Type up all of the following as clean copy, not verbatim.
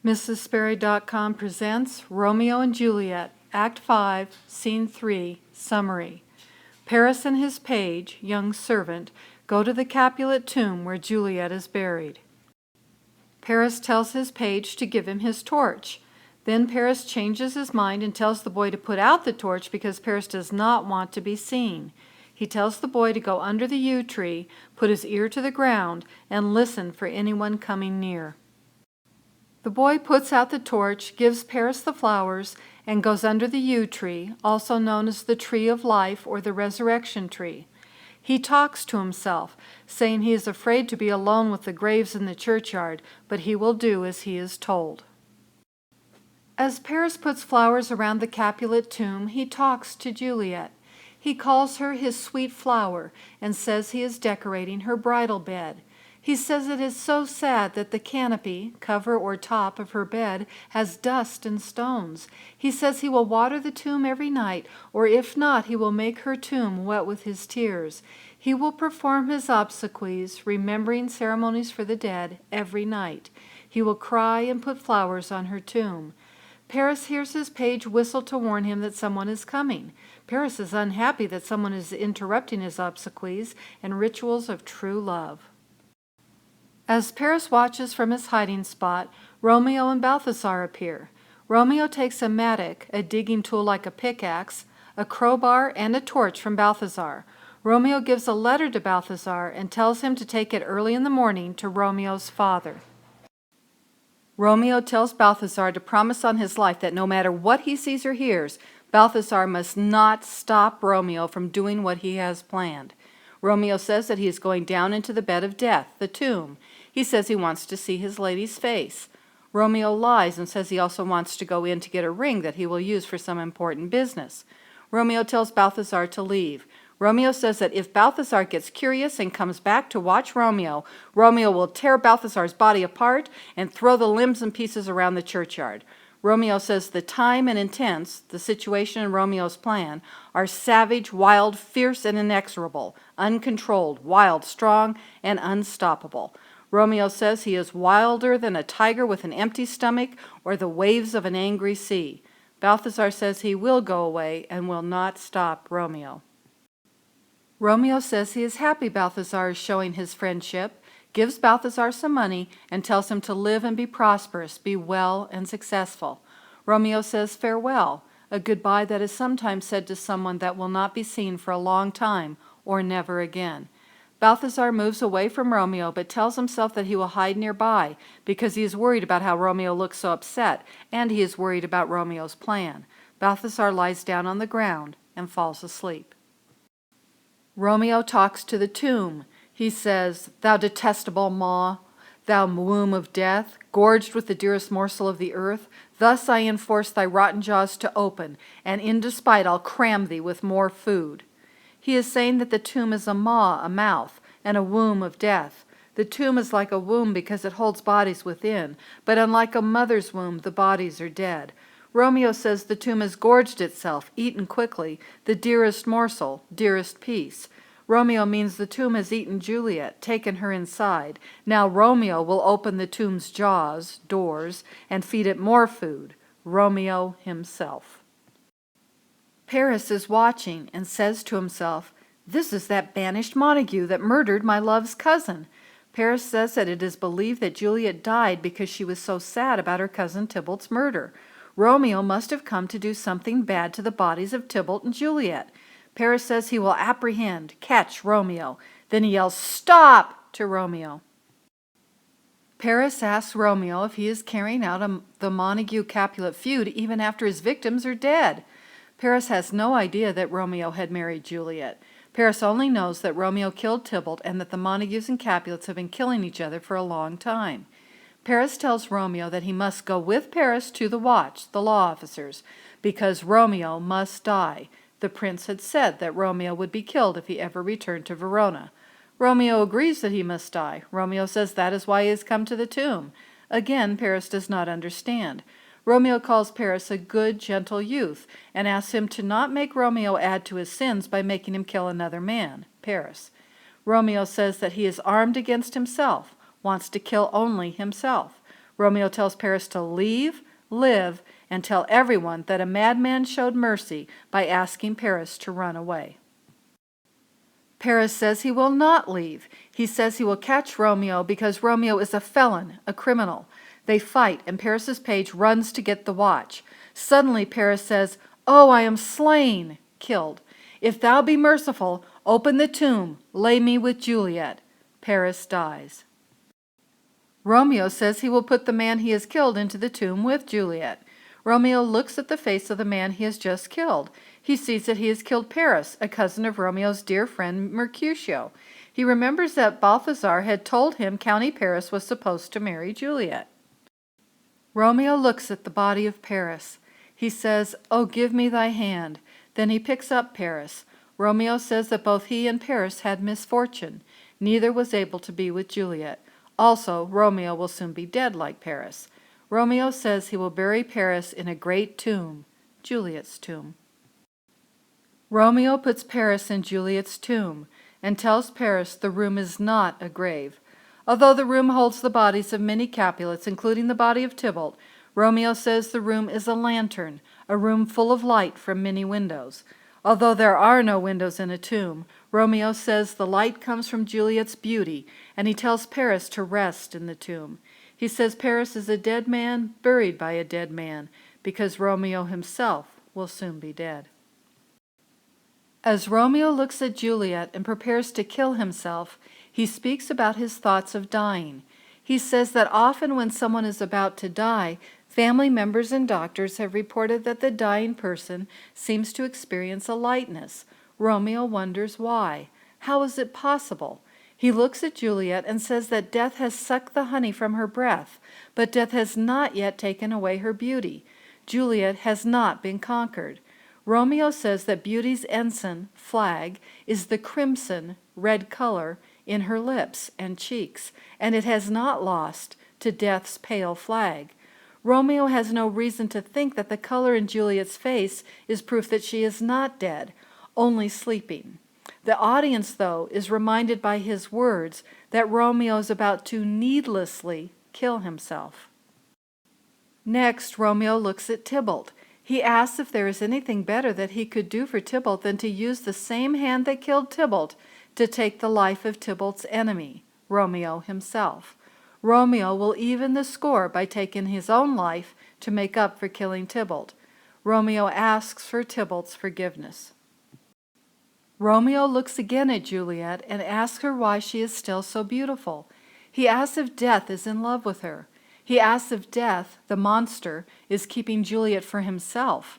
MrsSperry.com presents Romeo and Juliet, Act 5, Scene 3, Summary. Paris and his page, young servant, go to the Capulet tomb where Juliet is buried. Paris tells his page to give him his torch. Then Paris changes his mind and tells the boy to put out the torch because Paris does not want to be seen. He tells the boy to go under the yew tree, put his ear to the ground, and listen for anyone coming near. The boy puts out the torch, gives Paris the flowers, and goes under the yew tree, also known as the tree of life or the resurrection tree. He talks to himself, saying he is afraid to be alone with the graves in the churchyard, but he will do as he is told. As Paris puts flowers around the Capulet tomb, he talks to Juliet. He calls her his sweet flower and says he is decorating her bridal bed. He says it is so sad that the canopy, cover or top of her bed has dust and stones. He says he will water the tomb every night, or if not, he will make her tomb wet with his tears. He will perform his obsequies, remembering ceremonies for the dead, every night. He will cry and put flowers on her tomb. Paris hears his page whistle to warn him that someone is coming. Paris is unhappy that someone is interrupting his obsequies and rituals of true love. As Paris watches from his hiding spot, Romeo and Balthasar appear. Romeo takes a mattock, a digging tool like a pickaxe, a crowbar, and a torch from Balthasar. Romeo gives a letter to Balthasar and tells him to take it early in the morning to Romeo's father. Romeo tells Balthasar to promise on his life that no matter what he sees or hears, Balthasar must not stop Romeo from doing what he has planned. Romeo says that he is going down into the bed of death, the tomb. He says he wants to see his lady's face. Romeo lies and says he also wants to go in to get a ring that he will use for some important business. Romeo tells Balthasar to leave. Romeo says that if Balthasar gets curious and comes back to watch Romeo, Romeo will tear Balthasar's body apart and throw the limbs and pieces around the churchyard. Romeo says the time and intents, the situation and Romeo's plan, are savage, wild, fierce, and inexorable, uncontrolled, wild, strong, and unstoppable. Romeo says he is wilder than a tiger with an empty stomach or the waves of an angry sea. Balthasar says he will go away and will not stop Romeo. Romeo says he is happy Balthasar is showing his friendship, gives Balthasar some money, and tells him to live and be prosperous, be well and successful. Romeo says farewell, a goodbye that is sometimes said to someone that will not be seen for a long time or never again. Balthasar moves away from Romeo but tells himself that he will hide nearby because he is worried about how Romeo looks so upset, and he is worried about Romeo's plan. Balthasar lies down on the ground and falls asleep. Romeo talks to the tomb. He says, "Thou detestable maw, thou womb of death, gorged with the dearest morsel of the earth, thus I enforce thy rotten jaws to open, and in despite I'll cram thee with more food." He is saying that the tomb is a maw, a mouth, and a womb of death. The tomb is like a womb because it holds bodies within, but unlike a mother's womb, the bodies are dead. Romeo says the tomb has gorged itself, eaten quickly, the dearest morsel, dearest piece. Romeo means the tomb has eaten Juliet, taken her inside. Now Romeo will open the tomb's jaws, doors, and feed it more food, Romeo himself. Paris is watching and says to himself, "This is that banished Montague that murdered my love's cousin." Paris says that it is believed that Juliet died because she was so sad about her cousin Tybalt's murder. Romeo must have come to do something bad to the bodies of Tybalt and Juliet. Paris says he will apprehend, catch Romeo. Then he yells, "Stop!" to Romeo. Paris asks Romeo if he is carrying out the Montague-Capulet feud even after his victims are dead. Paris has no idea that Romeo had married Juliet. Paris only knows that Romeo killed Tybalt and that the Montagues and Capulets have been killing each other for a long time. Paris tells Romeo that he must go with Paris to the watch, the law officers, because Romeo must die. The prince had said that Romeo would be killed if he ever returned to Verona. Romeo agrees that he must die. Romeo says that is why he has come to the tomb. Again, Paris does not understand. Romeo calls Paris a good, gentle youth, and asks him to not make Romeo add to his sins by making him kill another man, Paris. Romeo says that he is armed against himself, wants to kill only himself. Romeo tells Paris to leave, live, and tell everyone that a madman showed mercy by asking Paris to run away. Paris says he will not leave. He says he will catch Romeo because Romeo is a felon, a criminal. They fight, and Paris's page runs to get the watch. Suddenly Paris says, "Oh, I am slain," killed. "If thou be merciful, open the tomb, lay me with Juliet." Paris dies. Romeo says he will put the man he has killed into the tomb with Juliet. Romeo looks at the face of the man he has just killed. He sees that he has killed Paris, a cousin of Romeo's dear friend Mercutio. He remembers that Balthasar had told him County Paris was supposed to marry Juliet. Romeo looks at the body of Paris. He says, "Oh, give me thy hand." Then he picks up Paris. Romeo says that both he and Paris had misfortune. Neither was able to be with Juliet. Also, Romeo will soon be dead like Paris. Romeo says he will bury Paris in a great tomb, Juliet's tomb. Romeo puts Paris in Juliet's tomb and tells Paris the room is not a grave. Although the room holds the bodies of many Capulets, including the body of Tybalt, Romeo says the room is a lantern, a room full of light from many windows. Although there are no windows in a tomb, Romeo says the light comes from Juliet's beauty, and he tells Paris to rest in the tomb. He says Paris is a dead man buried by a dead man, because Romeo himself will soon be dead. As Romeo looks at Juliet and prepares to kill himself, he speaks about his thoughts of dying. He says that often when someone is about to die, family members and doctors have reported that the dying person seems to experience a lightness. Romeo wonders why. How is it possible? He looks at Juliet and says that death has sucked the honey from her breath, but death has not yet taken away her beauty. Juliet has not been conquered. Romeo says that beauty's ensign, flag, is the crimson, red color in her lips and cheeks, and it has not lost to death's pale flag. Romeo has no reason to think that the color in Juliet's face is proof that she is not dead, only sleeping. The audience, though, is reminded by his words that Romeo is about to needlessly kill himself. Next, Romeo looks at Tybalt. He asks if there is anything better that he could do for Tybalt than to use the same hand that killed Tybalt to take the life of Tybalt's enemy, Romeo himself. Romeo will even the score by taking his own life to make up for killing Tybalt. Romeo asks for Tybalt's forgiveness. Romeo looks again at Juliet and asks her why she is still so beautiful. He asks if Death is in love with her. He asks if Death, the monster, is keeping Juliet for himself.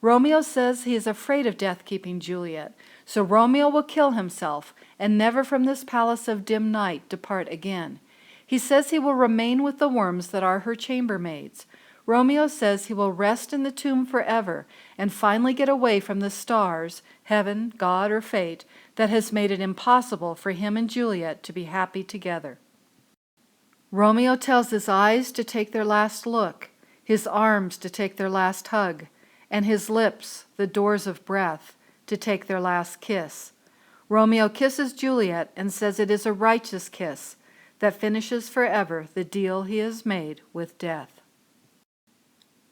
Romeo says he is afraid of Death keeping Juliet, so Romeo will kill himself and never from this palace of dim night depart again. He says he will remain with the worms that are her chambermaids. Romeo says he will rest in the tomb forever and finally get away from the stars, heaven, God, or fate that has made it impossible for him and Juliet to be happy together. Romeo tells his eyes to take their last look, his arms to take their last hug, and his lips, the doors of breath, to take their last kiss. Romeo kisses Juliet and says it is a righteous kiss that finishes forever the deal he has made with death.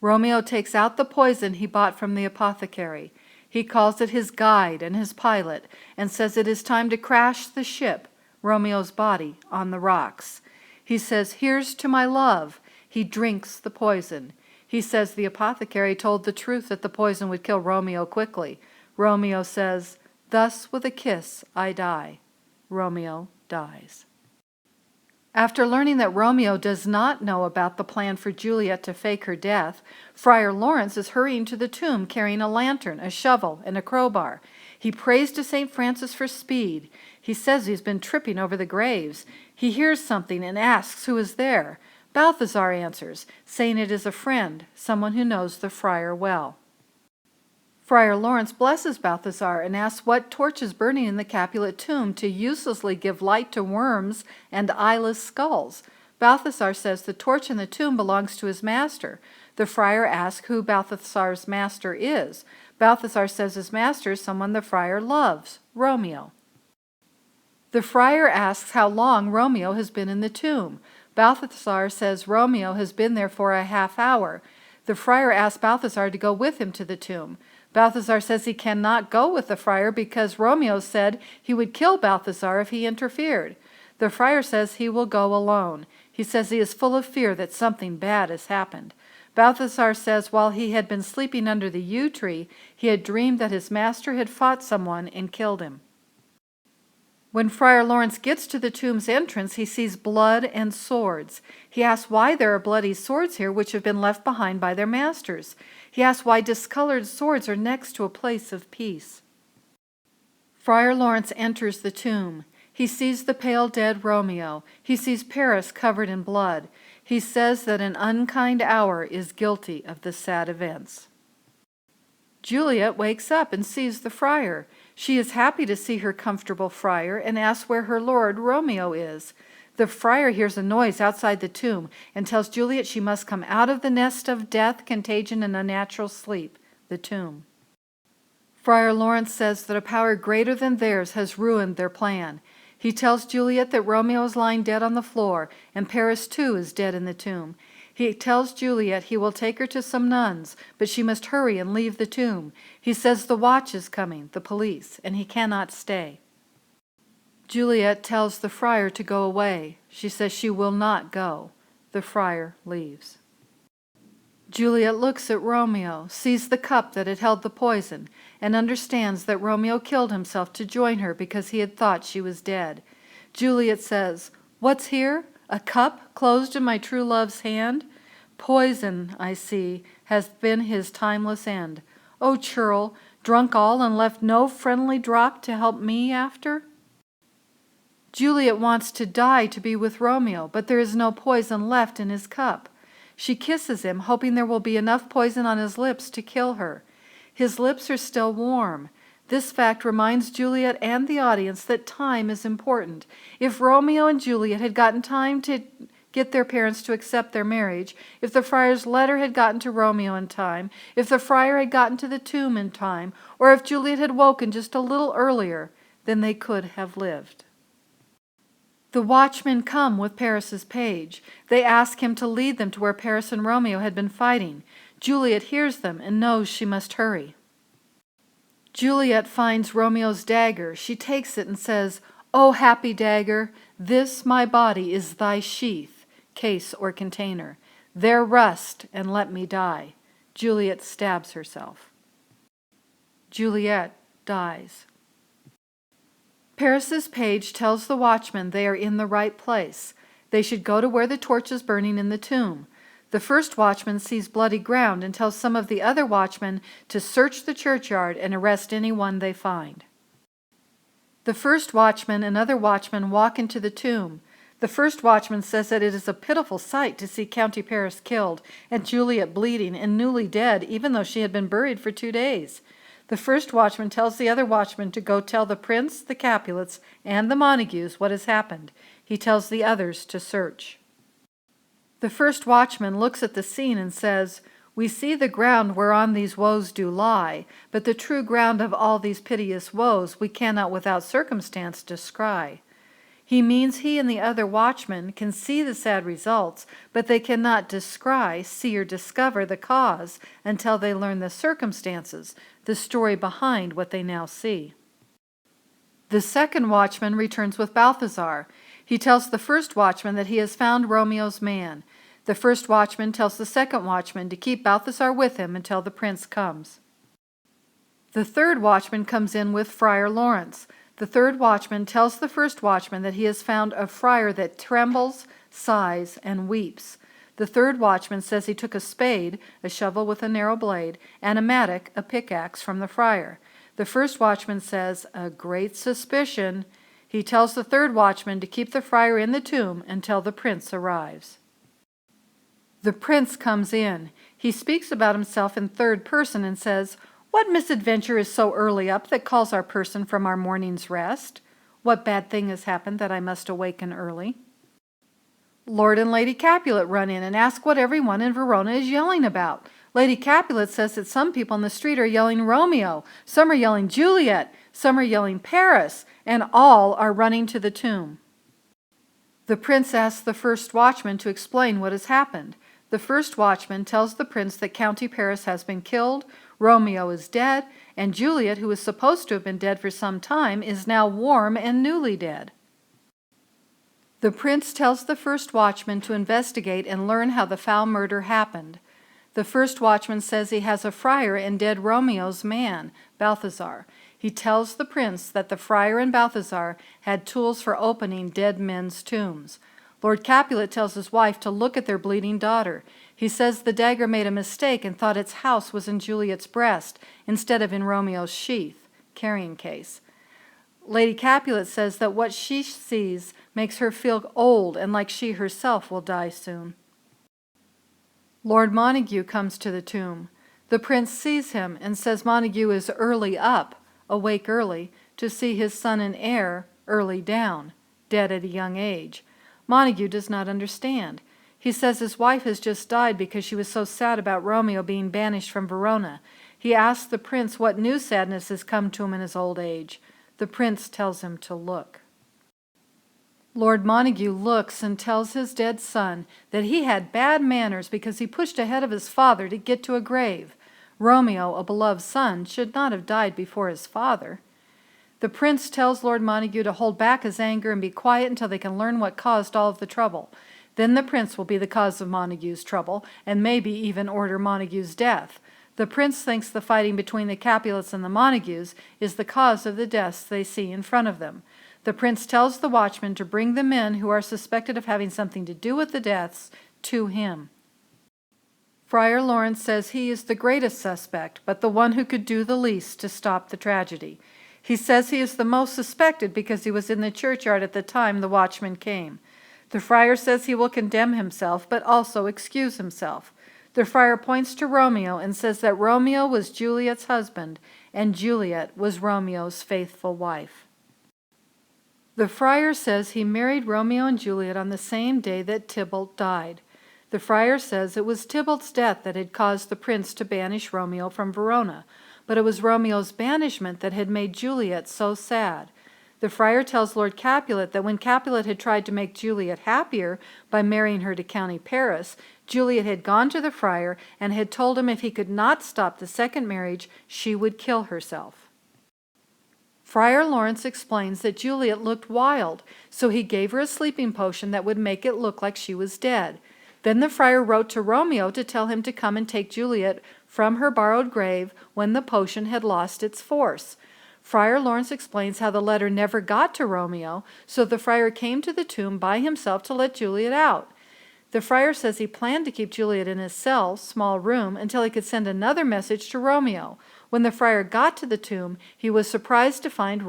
Romeo takes out the poison he bought from the apothecary. He calls it his guide and his pilot and says it is time to crash the ship, Romeo's body, on the rocks. He says, "Here's to my love." He drinks the poison. He says the apothecary told the truth that the poison would kill Romeo quickly. Romeo says, "Thus with a kiss I die." Romeo dies. After learning that Romeo does not know about the plan for Juliet to fake her death, Friar Laurence is hurrying to the tomb carrying a lantern, a shovel, and a crowbar. He prays to St. Francis for speed. He says he's been tripping over the graves. He hears something and asks who is there. Balthasar answers, saying it is a friend, someone who knows the friar well. Friar Laurence blesses Balthasar and asks what torch is burning in the Capulet tomb to uselessly give light to worms and eyeless skulls. Balthasar says the torch in the tomb belongs to his master. The friar asks who Balthasar's master is. Balthasar says his master is someone the friar loves, Romeo. The friar asks how long Romeo has been in the tomb. Balthasar says Romeo has been there for a half hour. The friar asks Balthasar to go with him to the tomb. Balthasar says he cannot go with the friar because Romeo said he would kill Balthasar if he interfered. The friar says he will go alone. He says he is full of fear that something bad has happened. Balthasar says while he had been sleeping under the yew tree, he had dreamed that his master had fought someone and killed him. When Friar Laurence gets to the tomb's entrance, he sees blood and swords. He asks why there are bloody swords here which have been left behind by their masters. He asks why discolored swords are next to a place of peace. Friar Laurence enters the tomb. He sees the pale dead Romeo. He sees Paris covered in blood. He says that an unkind hour is guilty of the sad events. Juliet wakes up and sees the friar. She is happy to see her comfortable friar and asks where her lord Romeo is. The friar hears a noise outside the tomb and tells Juliet she must come out of the nest of death, contagion, and unnatural sleep, the tomb. Friar Laurence says that a power greater than theirs has ruined their plan. He tells Juliet that Romeo is lying dead on the floor, and Paris too is dead in the tomb. He tells Juliet he will take her to some nuns, but she must hurry and leave the tomb. He says the watch is coming, the police, and he cannot stay. Juliet tells the friar to go away. She says she will not go. The friar leaves. Juliet looks at Romeo, sees the cup that had held the poison, and understands that Romeo killed himself to join her because he had thought she was dead. Juliet says, "What's here? A cup closed in my true love's hand? Poison, I see, has been his timeless end. O churl, drunk all and left no friendly drop to help me after?" Juliet wants to die to be with Romeo, but there is no poison left in his cup. She kisses him, hoping there will be enough poison on his lips to kill her. His lips are still warm. This fact reminds Juliet and the audience that time is important. If Romeo and Juliet had gotten time to get their parents to accept their marriage, if the friar's letter had gotten to Romeo in time, if the friar had gotten to the tomb in time, or if Juliet had woken just a little earlier, then they could have lived. The watchmen come with Paris's page. They ask him to lead them to where Paris and Romeo had been fighting. Juliet hears them and knows she must hurry. Juliet finds Romeo's dagger. She takes it and says, "O happy dagger, this my body is thy sheath, case or container. There rust and let me die." Juliet stabs herself. Juliet dies. Paris's page tells the watchmen they are in the right place. They should go to where the torch is burning in the tomb. The first watchman sees bloody ground and tells some of the other watchmen to search the churchyard and arrest anyone they find. The first watchman and other watchmen walk into the tomb. The first watchman says that it is a pitiful sight to see County Paris killed and Juliet bleeding and newly dead, even though she had been buried for 2 days. The first watchman tells the other watchman to go tell the prince, the Capulets, and the Montagues what has happened. He tells the others to search. The first watchman looks at the scene and says, "We see the ground whereon these woes do lie, but the true ground of all these piteous woes we cannot without circumstance descry." He means he and the other watchmen can see the sad results, but they cannot descry, see, or discover the cause until they learn the circumstances, the story behind what they now see. The second watchman returns with Balthasar. He tells the first watchman that he has found Romeo's man. The first watchman tells the second watchman to keep Balthasar with him until the prince comes. The third watchman comes in with Friar Laurence. The third watchman tells the first watchman that he has found a friar that trembles, sighs, and weeps. The third watchman says he took a spade, a shovel with a narrow blade, and a mattock, a pickaxe, from the friar. The first watchman says, "A great suspicion." He tells the third watchman to keep the friar in the tomb until the prince arrives. The prince comes in. He speaks about himself in third person and says, "What misadventure is so early up that calls our person from our morning's rest? What bad thing has happened that I must awaken early?" Lord and Lady Capulet run in and ask what everyone in Verona is yelling about. Lady Capulet says that some people in the street are yelling Romeo, some are yelling Juliet, some are yelling Paris, and all are running to the tomb. The prince asks the first watchman to explain what has happened. The first watchman tells the prince that County Paris has been killed, Romeo is dead, and Juliet, who is supposed to have been dead for some time, is now warm and newly dead. The prince tells the first watchman to investigate and learn how the foul murder happened. The first watchman says he has a friar in dead Romeo's man, Balthasar. He tells the prince that the friar and Balthasar had tools for opening dead men's tombs. Lord Capulet tells his wife to look at their bleeding daughter. He says the dagger made a mistake and thought its house was in Juliet's breast instead of in Romeo's sheath, carrying case. Lady Capulet says that what she sees makes her feel old and like she herself will die soon. Lord Montague comes to the tomb. The prince sees him and says Montague is early up, awake early, to see his son and heir early down, dead at a young age. Montague does not understand. He says his wife has just died because she was so sad about Romeo being banished from Verona. He asks the prince what new sadness has come to him in his old age. The prince tells him to look. Lord Montague looks and tells his dead son that he had bad manners because he pushed ahead of his father to get to a grave. Romeo, a beloved son, should not have died before his father. The prince tells Lord Montague to hold back his anger and be quiet until they can learn what caused all of the trouble. Then the prince will be the cause of Montague's trouble and maybe even order Montague's death. The prince thinks the fighting between the Capulets and the Montagues is the cause of the deaths they see in front of them. The prince tells the watchman to bring the men who are suspected of having something to do with the deaths to him. Friar Laurence says he is the greatest suspect, but the one who could do the least to stop the tragedy. He says he is the most suspected because he was in the churchyard at the time the watchman came. The friar says he will condemn himself, but also excuse himself. The friar points to Romeo and says that Romeo was Juliet's husband, and Juliet was Romeo's faithful wife. The friar says he married Romeo and Juliet on the same day that Tybalt died. The friar says it was Tybalt's death that had caused the prince to banish Romeo from Verona, but it was Romeo's banishment that had made Juliet so sad. The friar tells Lord Capulet that when Capulet had tried to make Juliet happier by marrying her to County Paris, Juliet had gone to the friar and had told him if he could not stop the second marriage, she would kill herself. Friar Laurence explains that Juliet looked wild, so he gave her a sleeping potion that would make it look like she was dead. Then the friar wrote to Romeo to tell him to come and take Juliet from her borrowed grave when the potion had lost its force. Friar Laurence explains how the letter never got to Romeo, so the friar came to the tomb by himself to let Juliet out. The friar says he planned to keep Juliet in his cell, small room, until he could send another message to Romeo. When the friar got to the tomb, he was surprised to find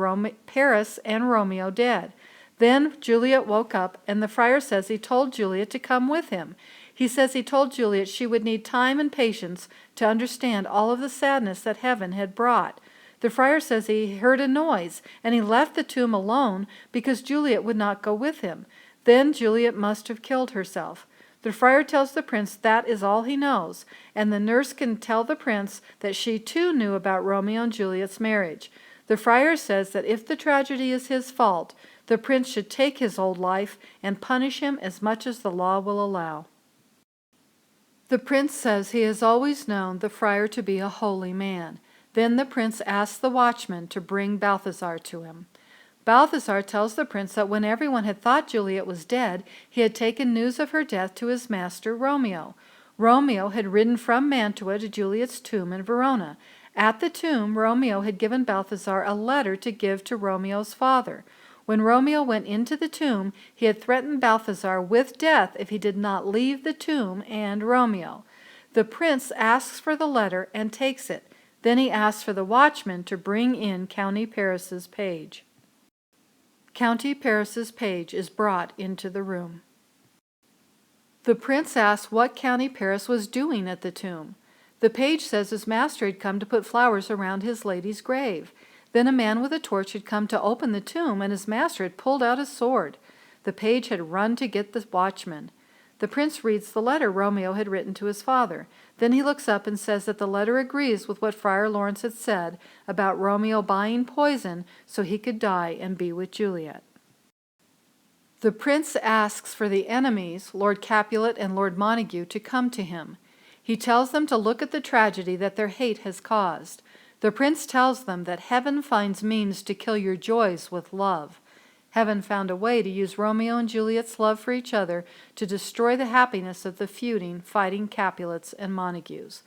Paris and Romeo dead. Then Juliet woke up, and the friar says he told Juliet to come with him. He says he told Juliet she would need time and patience to understand all of the sadness that heaven had brought. The friar says he heard a noise, and he left the tomb alone because Juliet would not go with him. Then Juliet must have killed herself. The friar tells the prince that is all he knows, and the nurse can tell the prince that she too knew about Romeo and Juliet's marriage. The friar says that if the tragedy is his fault, the prince should take his old life and punish him as much as the law will allow. The prince says he has always known the friar to be a holy man. Then the prince asks the watchman to bring Balthasar to him. Balthasar tells the prince that when everyone had thought Juliet was dead, he had taken news of her death to his master Romeo. Romeo had ridden from Mantua to Juliet's tomb in Verona. At the tomb, Romeo had given Balthasar a letter to give to Romeo's father. When Romeo went into the tomb, he had threatened Balthasar with death if he did not leave the tomb and Romeo. The prince asks for the letter and takes it. Then he asks for the watchman to bring in County Paris's page. County Paris's page is brought into the room. The prince asks what County Paris was doing at the tomb. The page says his master had come to put flowers around his lady's grave. Then a man with a torch had come to open the tomb, and his master had pulled out his sword. The page had run to get the watchman. The prince reads the letter Romeo had written to his father. Then he looks up and says that the letter agrees with what Friar Laurence had said about Romeo buying poison so he could die and be with Juliet. The prince asks for the enemies, Lord Capulet and Lord Montague, to come to him. He tells them to look at the tragedy that their hate has caused. The prince tells them that heaven finds means to kill your joys with love. Heaven found a way to use Romeo and Juliet's love for each other to destroy the happiness of the feuding, fighting Capulets and Montagues.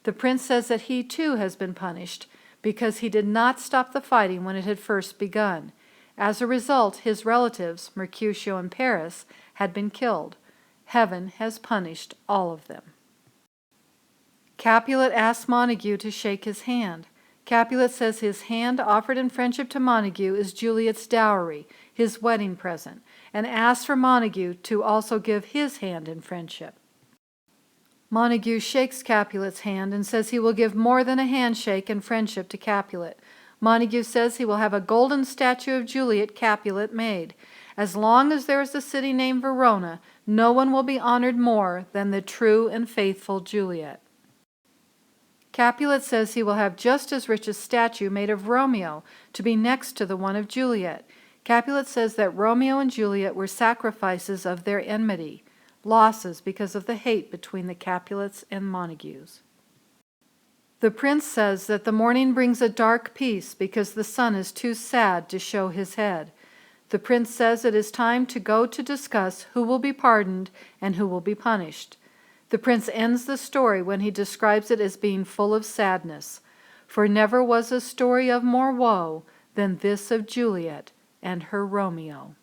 The prince says that he too has been punished because he did not stop the fighting when it had first begun. As a result, his relatives, Mercutio and Paris, had been killed. Heaven has punished all of them. Capulet asks Montague to shake his hand. Capulet says his hand offered in friendship to Montague is Juliet's dowry, his wedding present, and asks for Montague to also give his hand in friendship. Montague shakes Capulet's hand and says he will give more than a handshake in friendship to Capulet. Montague says he will have a golden statue of Juliet Capulet made. As long as there is a city named Verona, no one will be honored more than the true and faithful Juliet. Capulet says he will have just as rich a statue made of Romeo to be next to the one of Juliet. Capulet says that Romeo and Juliet were sacrifices of their enmity, losses because of the hate between the Capulets and Montagues. The prince says that the morning brings a dark peace because the sun is too sad to show his head. The prince says it is time to go to discuss who will be pardoned and who will be punished. The prince ends the story when he describes it as being full of sadness, for never was a story of more woe than this of Juliet and her Romeo.